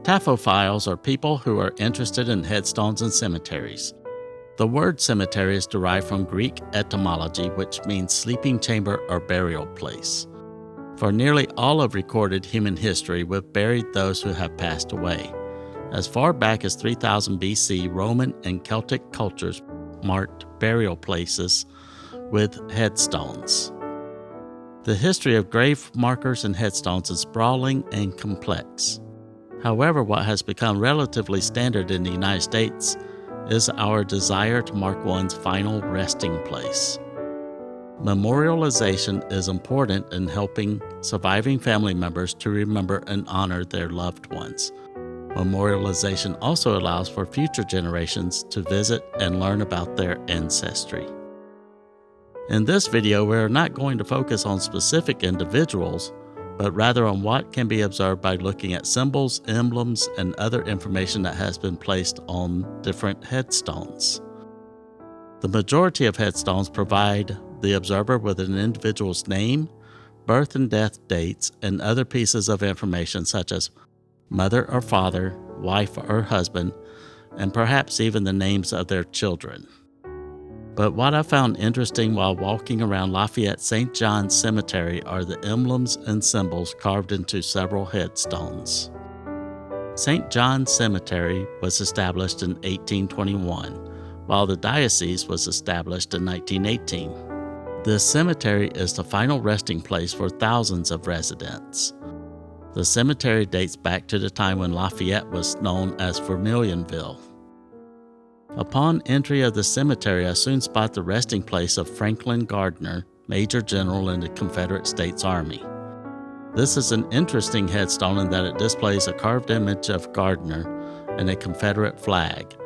Taphophiles are people who are interested in headstones and cemeteries. The word cemetery is derived from Greek etymology, which means sleeping chamber or burial place. For nearly all of recorded human history, we've buried those who have passed away. As far back as 3000 BC, Roman and Celtic cultures marked burial places with headstones. The history of grave markers and headstones is sprawling and complex. However, what has become relatively standard in the United States is our desire to mark one's final resting place. Memorialization is important in helping surviving family members to remember and honor their loved ones. Memorialization also allows for future generations to visit and learn about their ancestry. In this video, we are not going to focus on specific individuals, but rather on what can be observed by looking at symbols, emblems, and other information that has been placed on different headstones. The majority of headstones provide the observer with an individual's name, birth and death dates, and other pieces of information such as mother or father, wife or husband, and perhaps even the names of their children. But what I found interesting while walking around Lafayette St. John's Cemetery are the emblems and symbols carved into several headstones. St. John's Cemetery was established in 1821, while the diocese was established in 1918. This cemetery is the final resting place for thousands of residents. The cemetery dates back to the time when Lafayette was known as Vermilionville. Upon entry of the cemetery, I soon spot the resting place of Franklin Gardner, Major General in the Confederate States Army. This is an interesting headstone in that it displays a carved image of Gardner and a Confederate flag,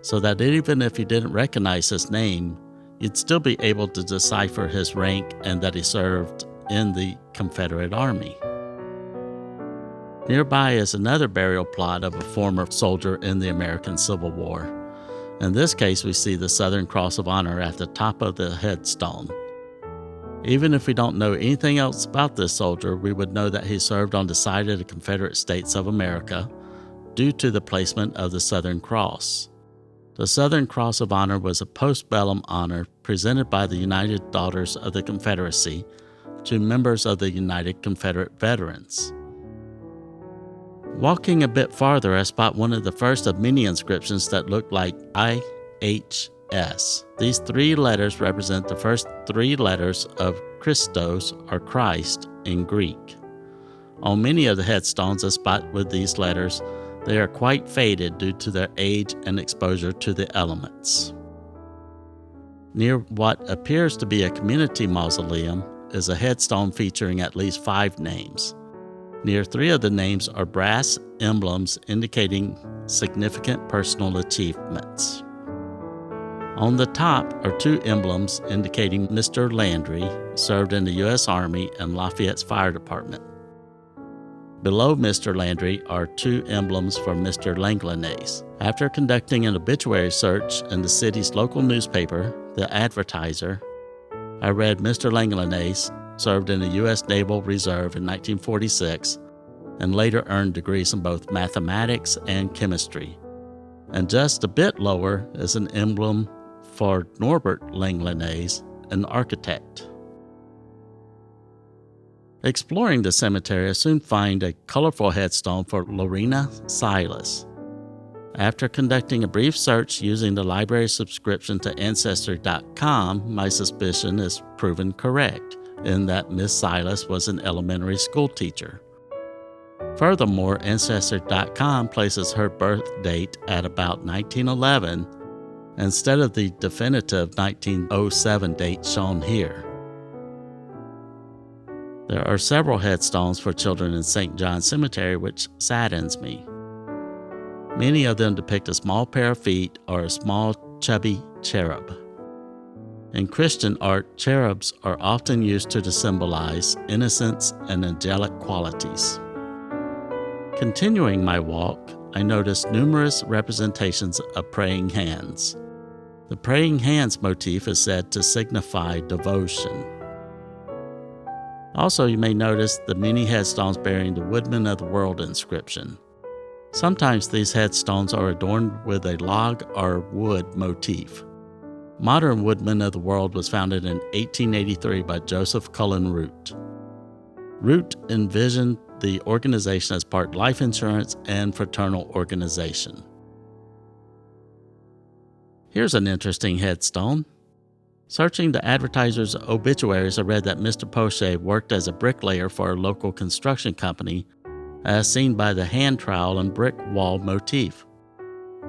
so that even if you didn't recognize his name, you'd still be able to decipher his rank and that he served in the Confederate Army. Nearby is another burial plot of a former soldier in the American Civil War. In this case, we see the Southern Cross of Honor at the top of the headstone. Even if we don't know anything else about this soldier, we would know that he served on the side of the Confederate States of America due to the placement of the Southern Cross. The Southern Cross of Honor was a postbellum honor presented by the United Daughters of the Confederacy to members of the United Confederate Veterans. Walking a bit farther, I spot one of the first of many inscriptions that look like IHS. These three letters represent the first three letters of Christos, or Christ, in Greek. On many of the headstones I spot with these letters, they are quite faded due to their age and exposure to the elements. Near what appears to be a community mausoleum is a headstone featuring at least 5 names. Near 3 of the names are brass emblems indicating significant personal achievements. On the top are 2 emblems indicating Mr. Landry served in the U.S. Army and Lafayette's Fire Department. Below Mr. Landry are 2 emblems for Mr. Langlanais. After conducting an obituary search in the city's local newspaper, The Advertiser, I read Mr. Langlanais served in the U.S. Naval Reserve in 1946 and later earned degrees in both mathematics and chemistry. And just a bit lower is an emblem for Norbert Langlanais, an architect. Exploring the cemetery, I soon find a colorful headstone for Lorena Silas. After conducting a brief search using the library subscription to Ancestry.com, my suspicion is proven correct, in that Miss Silas was an elementary school teacher. Furthermore, Ancestry.com places her birth date at about 1911 instead of the definitive 1907 date shown here. There are several headstones for children in St. John's Cemetery, which saddens me. Many of them depict a small pair of feet or a small, chubby cherub. In Christian art, cherubs are often used to symbolize innocence and angelic qualities. Continuing my walk, I noticed numerous representations of praying hands. The praying hands motif is said to signify devotion. Also, you may notice the many headstones bearing the Woodman of the World inscription. Sometimes these headstones are adorned with a log or wood motif. Modern Woodman of the World was founded in 1883 by Joseph Cullen Root. Root envisioned the organization as part life insurance and fraternal organization. Here's an interesting headstone. Searching the advertiser's obituaries, I read that Mr. Poche worked as a bricklayer for a local construction company, as seen by the hand trowel and brick wall motif.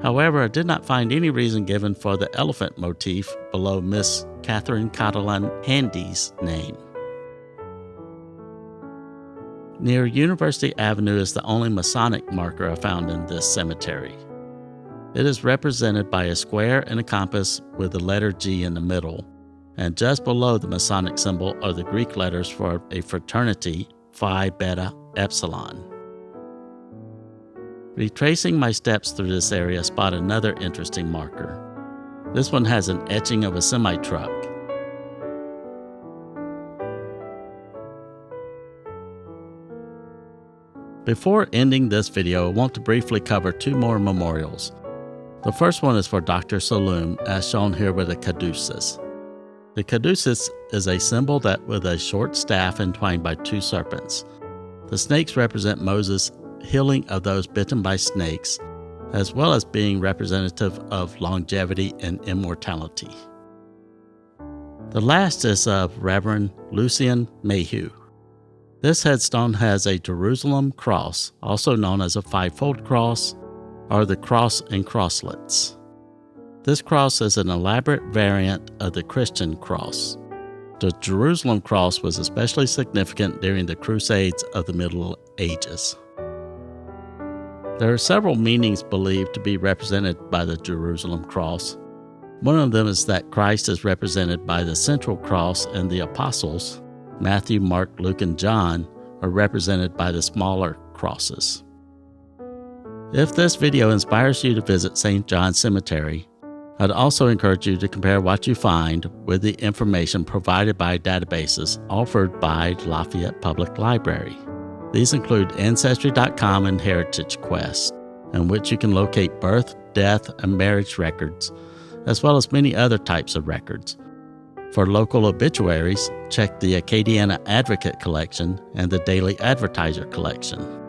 However, I did not find any reason given for the elephant motif below Miss Catherine Catalan Handy's name. Near University Avenue is the only Masonic marker I found in this cemetery. It is represented by a square and a compass with the letter G in the middle, and just below the Masonic symbol are the Greek letters for a fraternity, Phi Beta Epsilon. Retracing my steps through this area, I spot another interesting marker. This one has an etching of a semi-truck. Before ending this video, I want to briefly cover two more memorials. The first one is for Dr. Saloom, as shown here with a caduceus. The caduceus is a symbol that with a short staff entwined by two serpents. The snakes represent Moses' healing of those bitten by snakes, as well as being representative of longevity and immortality. The last is of Reverend Lucian Mayhew. This headstone has a Jerusalem cross, also known as a fivefold cross, or the cross and crosslets. This cross is an elaborate variant of the Christian cross. The Jerusalem cross was especially significant during the Crusades of the Middle Ages. There are several meanings believed to be represented by the Jerusalem cross. One of them is that Christ is represented by the central cross, and the apostles, Matthew, Mark, Luke, and John, are represented by the smaller crosses. If this video inspires you to visit St. John's Cemetery, I'd also encourage you to compare what you find with the information provided by databases offered by Lafayette Public Library. These include Ancestry.com and Heritage Quest, in which you can locate birth, death, and marriage records, as well as many other types of records. For local obituaries, check the Acadiana Advocate Collection and the Daily Advertiser Collection.